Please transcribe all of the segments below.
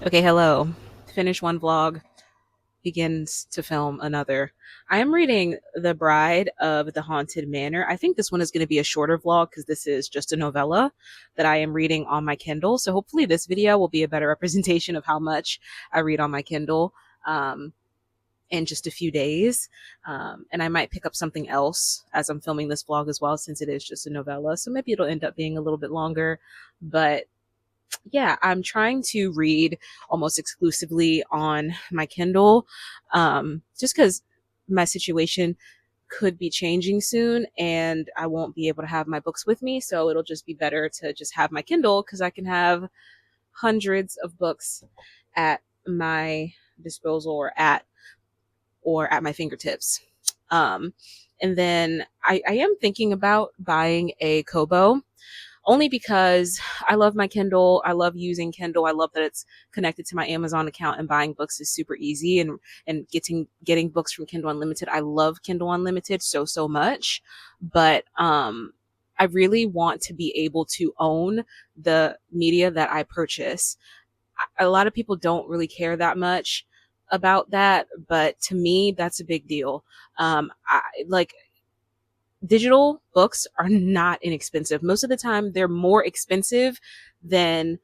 Okay, hello. Finish one vlog, begins to film another. I am reading The Bride of the Haunted Manor. I think this one is going to be a shorter vlog because this is just a novella that I am reading on my Kindle. So hopefully this video will be a better representation of how much I read on my Kindle um, in just a few days. And I might pick up something else as I'm filming this vlog as well, since it is just a novella. So maybe it'll end up being a little bit longer, but yeah, I'm trying to read almost exclusively on my Kindle, just because my situation could be changing soon and I won't be able to have my books with me. So it'll just be better to just have my Kindle because I can have hundreds of books at my disposal or at my fingertips. Um, and then I am thinking about buying a Kobo only because I love my Kindle. I love using Kindle. I love that it's connected to my Amazon account and buying books is super easy and getting books from Kindle Unlimited. I love Kindle Unlimited so much, but I really want to be able to own the media that I purchase. A lot of people don't really care that much about that, but to me that's a big deal. I like digital books are not inexpensive. Most of the time, they're more expensive than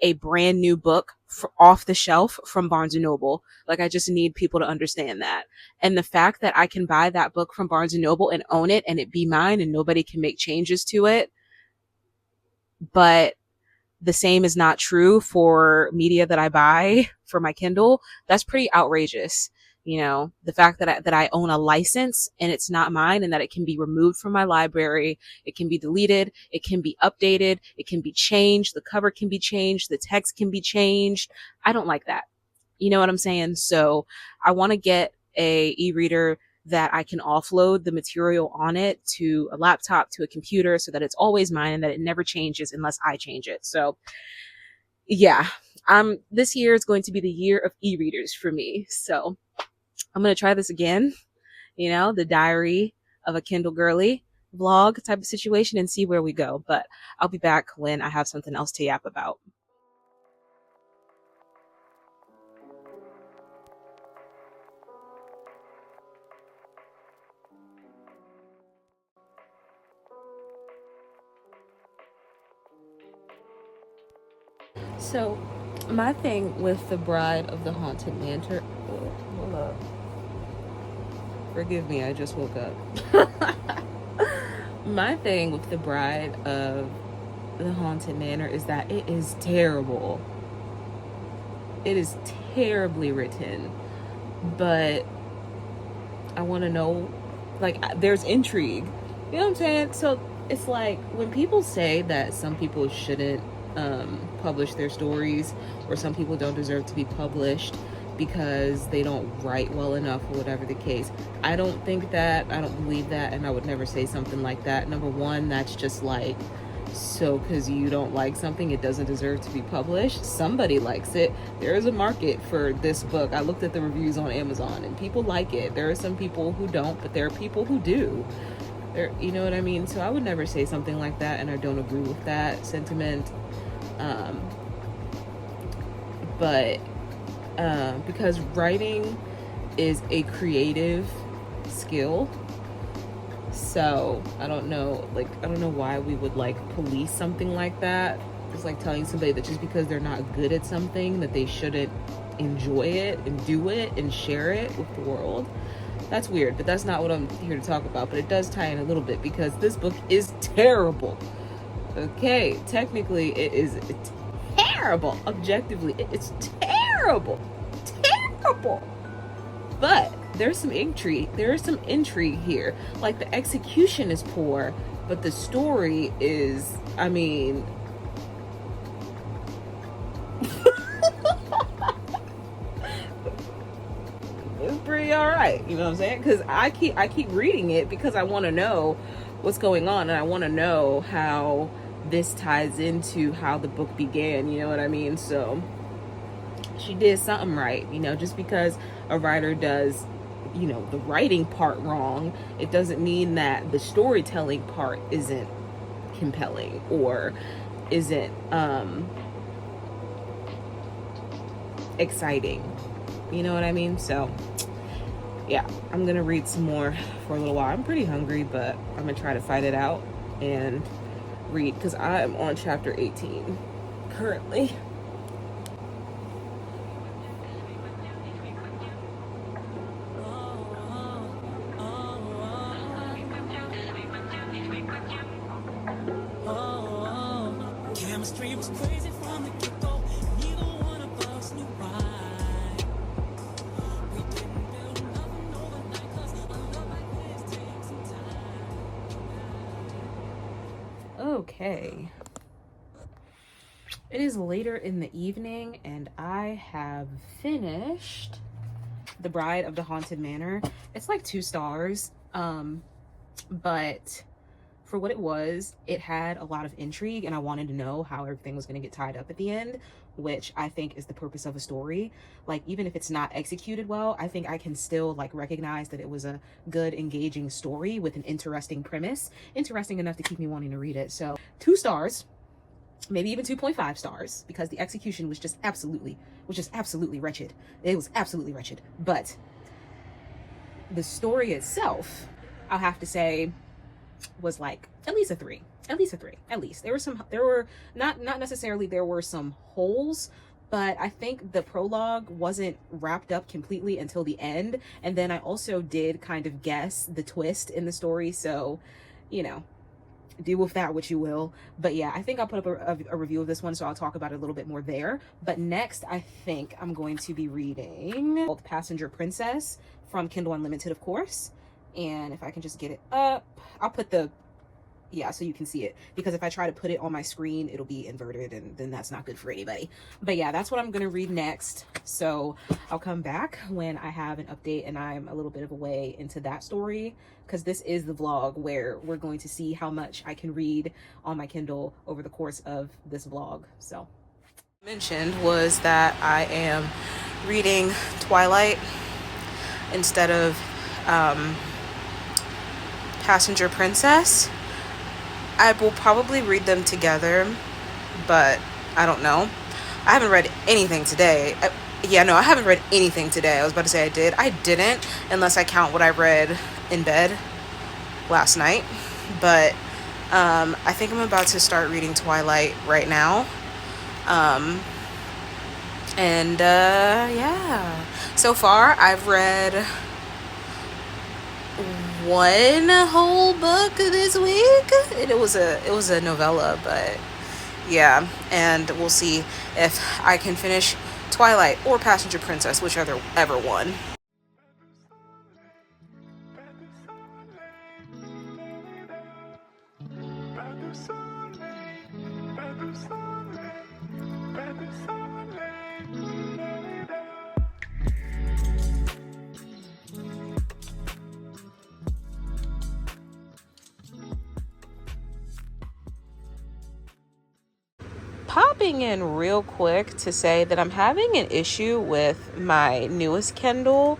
a brand new book off the shelf from Barnes and Noble. Like, I just need people to understand that. And the fact that I can buy that book from Barnes and Noble and own it and it be mine and nobody can make changes to it, but the same is not true for media that I buy for my Kindle, that's pretty outrageous. You know, the fact that I own a license and it's not mine and that it can be removed from my library, it can be deleted, it can be updated, it can be changed, the cover can be changed, the text can be changed. I don't like that. You know what I'm saying? So I want to get a e-reader that I can offload the material on it to a laptop, to a computer, so that it's always mine and that it never changes unless I change it. So yeah, this year is going to be the year of e-readers for me. So I'm going to try this again, the diary of a Kindle girly vlog type of situation and see where we go. But I'll be back when I have something else to yap about. So, my thing with The Bride of the Haunted Manor, hold up. Forgive me, I just woke up. My thing with The Bride of the Haunted Manor is that it is terrible. It is terribly written, but I want to know, like, there's intrigue. You know what I'm saying? So it's like when people say that some people shouldn't publish their stories, or some people don't deserve to be published because they don't write well enough, or whatever the case. I don't think that. I don't believe that, and I would never say something like that. Number one, that's just like, so because you don't like something, it doesn't deserve to be published. Somebody likes it. There is a market for this book. I looked at the reviews on Amazon and people like it. There are some people who don't, but there are people who do. You know what I mean? So I would never say something like that, and I don't agree with that sentiment. Um, but because writing is a creative skill, so I don't know why we would like police something like that. It's like telling somebody that just because they're not good at something that they shouldn't enjoy it and do it and share it with the world. That's weird, but that's not what I'm here to talk about. But it does tie in a little bit because this book is terrible. Okay, technically it is terrible. Objectively, it's terrible. Terrible. But there's some intrigue. There is some intrigue here. Like, the execution is poor, but the story is, I mean, it's pretty all right. You know what I'm saying? Because I keep reading it because I want to know what's going on, and I want to know how this ties into how the book began. You know what I mean? So she did something right. Just because a writer does the writing part wrong, it doesn't mean that the storytelling part isn't compelling or isn't exciting. You know what I mean? So yeah, I'm gonna read some more for a little while. I'm pretty hungry, but I'm gonna try to fight it out and read because I am on chapter 18 currently. Chemistry was crazy from the get-go. Neither one of us knew why. We didn't build nothing overnight, 'cause a love like this takes some time. Okay. It is later in the evening and I have finished The Bride of the Haunted Manor. It's like 2 stars. But for what it was, it had a lot of intrigue and I wanted to know how everything was going to get tied up at the end, which I think is the purpose of a story. Like, even if it's not executed well, I think I can still like recognize that it was a good, engaging story with an interesting premise, interesting enough to keep me wanting to read it. So 2 stars, maybe even 2.5 stars, because the execution was just absolutely wretched. It was absolutely wretched. But the story itself, I'll have to say, was like at least a 3. At least a 3. At least there were not necessarily, there were some holes, but I think the prologue wasn't wrapped up completely until the end. And then I also did kind of guess the twist in the story. So, you know, do with that what you will. But yeah, I think I'll put up a review of this one, so I'll talk about it a little bit more there. But next, I think I'm going to be reading called Passenger Princess from Kindle Unlimited, of course. And if I can just get it up, I'll put the, yeah, so you can see it, because if I try to put it on my screen, it'll be inverted and then that's not good for anybody. But yeah, that's what I'm gonna read next. So I'll come back when I have an update and I'm a little bit of a way into that story, because this is the vlog where we're going to see how much I can read on my Kindle over the course of this vlog. So mentioned was that I am reading Twilight instead of Passenger Princess. I will probably read them together, but I don't know. I haven't read anything today. I haven't read anything today. I was about to say I did. I didn't, unless I count what I read in bed last night. But I think I'm about to start reading Twilight right now. Yeah. So far, I've read one whole book this week. It was a novella, but yeah, and we'll see if I can finish Twilight or Passenger Princess, whichever one. Popping in real quick to say that I'm having an issue with my newest Kindle.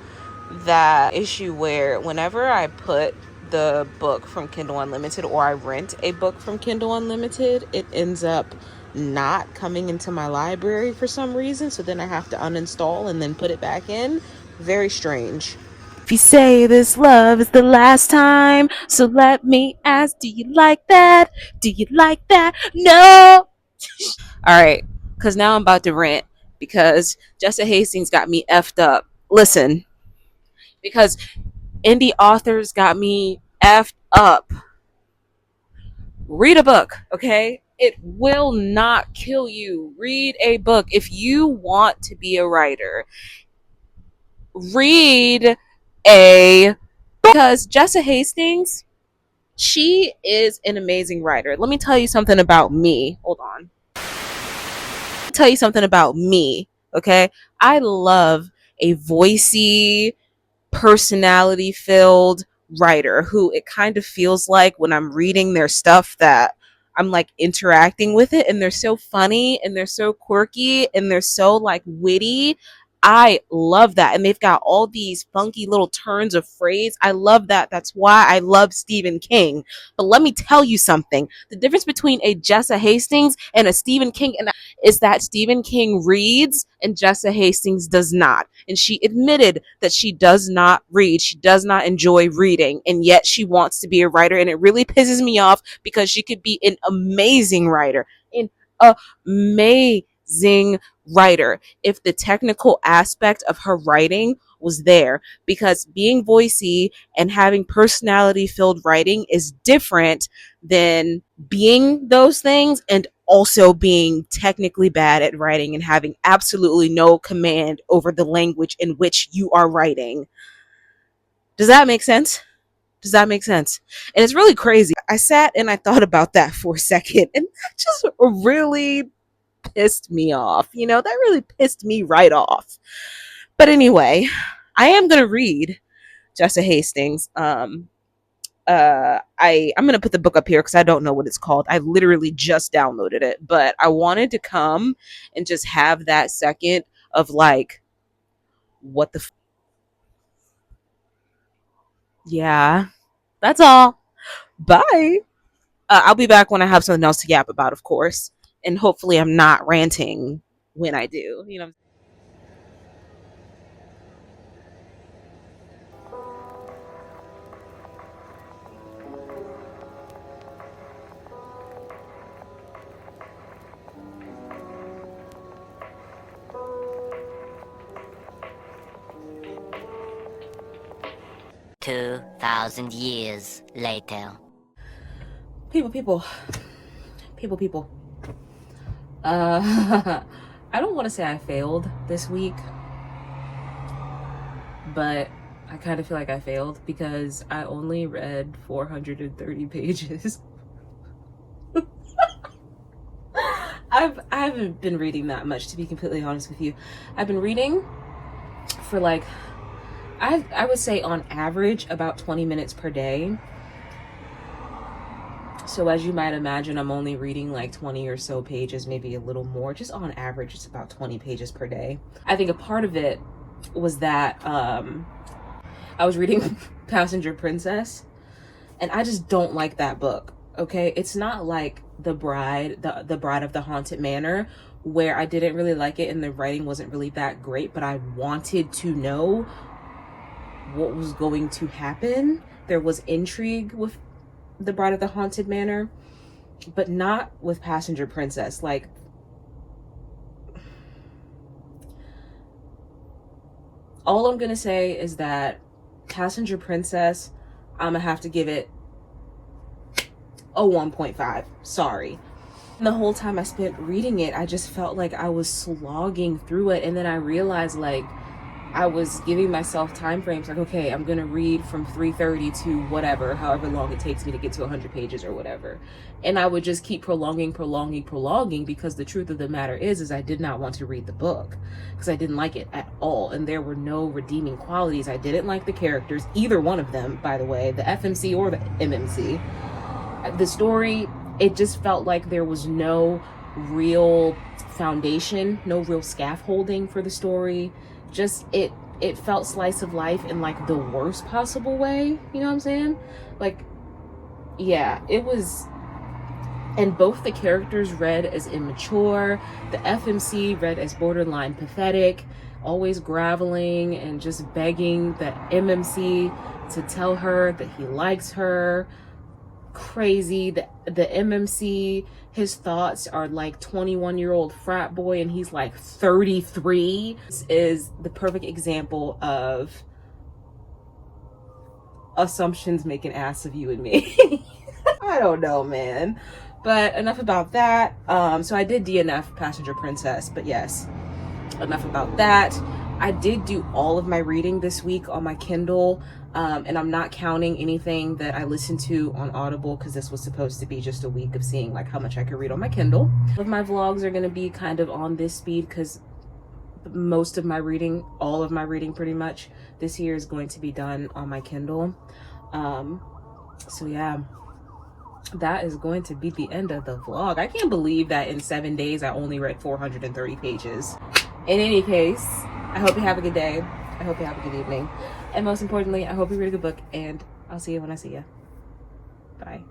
That issue where whenever I put the book from Kindle Unlimited or I rent a book from Kindle Unlimited, it ends up not coming into my library for some reason. So then I have to uninstall and then put it back in. Very strange. If you say this love is the last time, so let me ask, do you like that? Do you like that? No! All right, because now I'm about to rant because Jessa Hastings got me effed up. Listen, because indie authors got me effed up. Read a book, okay? It will not kill you. Read a book. If you want to be a writer, read a book. Because Jessa Hastings, she is an amazing writer. Let me tell you something about me. Hold on. Tell you something about me, okay? I love a voicey, personality filled writer who it kind of feels like when I'm reading their stuff that I'm like interacting with it, and they're so funny and they're so quirky and they're so like witty. I love that. And they've got all these funky little turns of phrase. I love that. That's why I love Stephen King. But let me tell you something. The difference between a Jessa Hastings and a Stephen King is that Stephen King reads and Jessa Hastings does not. And she admitted that she does not read. She does not enjoy reading. And yet she wants to be a writer. And it really pisses me off because she could be an amazing writer. An amazing writer if the technical aspect of her writing was there, because being voicey and having personality filled writing is different than being those things and also being technically bad at writing and having absolutely no command over the language in which you are writing. Does that make sense? Does that make sense? And it's really crazy. I sat and I thought about that for a second, and that just really pissed me off. You know, that really pissed me right off. But anyway, I am gonna read Jessa Hastings. I'm gonna put the book up here because I don't know what it's called. I literally just downloaded it, but I wanted to come and just have that second of like, what the yeah, that's all. Bye. I'll be back when I have something else to yap about, of course, and hopefully I'm not ranting when I do. You know. 2,000 years later. People, people, people. I don't want to say I failed this week, but I kind of feel like I failed because I only read 430 pages. I haven't been reading that much, to be completely honest with you. I've been reading for like, I would say on average about 20 minutes per day. So as you might imagine, I'm only reading like 20 or so pages, maybe a little more. Just on average, it's about 20 pages per day. I think a part of it was that I was reading Passenger Princess, and I just don't like that book. Okay, it's not like the Bride of the Haunted Manor, where I didn't really like it and the writing wasn't really that great, but I wanted to know what was going to happen. There was intrigue with the Bride of the Haunted Manor, but not with Passenger Princess. Like, all I'm gonna say is that Passenger Princess, I'm gonna have to give it a 1.5. Sorry. And the whole time I spent reading it, I just felt like I was slogging through it, and then I realized like I was giving myself time frames, like, okay, I'm gonna read from 3:30 to whatever, however long it takes me to get to 100 pages or whatever. And I would just keep prolonging because the truth of the matter is I did not want to read the book because I didn't like it at all. And there were no redeeming qualities. I didn't like the characters, either one of them, by the way, the FMC or the MMC. The story, it just felt like there was no real foundation, no real scaffolding for the story. Just it felt slice of life in like the worst possible way. You know what I'm saying? Like, yeah, it was. And both the characters read as immature. The FMC read as borderline pathetic, always groveling and just begging the MMC to tell her that he likes her. Crazy. The MMC, his thoughts are like 21-year-old frat boy and he's like 33. This is the perfect example of assumptions make an ass of you and me. I don't know, man. But enough about that. So I did DNF Passenger Princess, but yes, enough about that. I did do all of my reading this week on my Kindle, and I'm not counting anything that I listened to on Audible because this was supposed to be just a week of seeing like how much I could read on my Kindle. All of my vlogs are going to be kind of on this speed because most of my reading, all of my reading pretty much this year is going to be done on my Kindle. So yeah, that is going to be the end of the vlog. I can't believe that in 7 days I only read 430 pages. In any case, I hope you have a good day. I hope you have a good evening. And most importantly, I hope you read a good book, and I'll see you when I see you. Bye.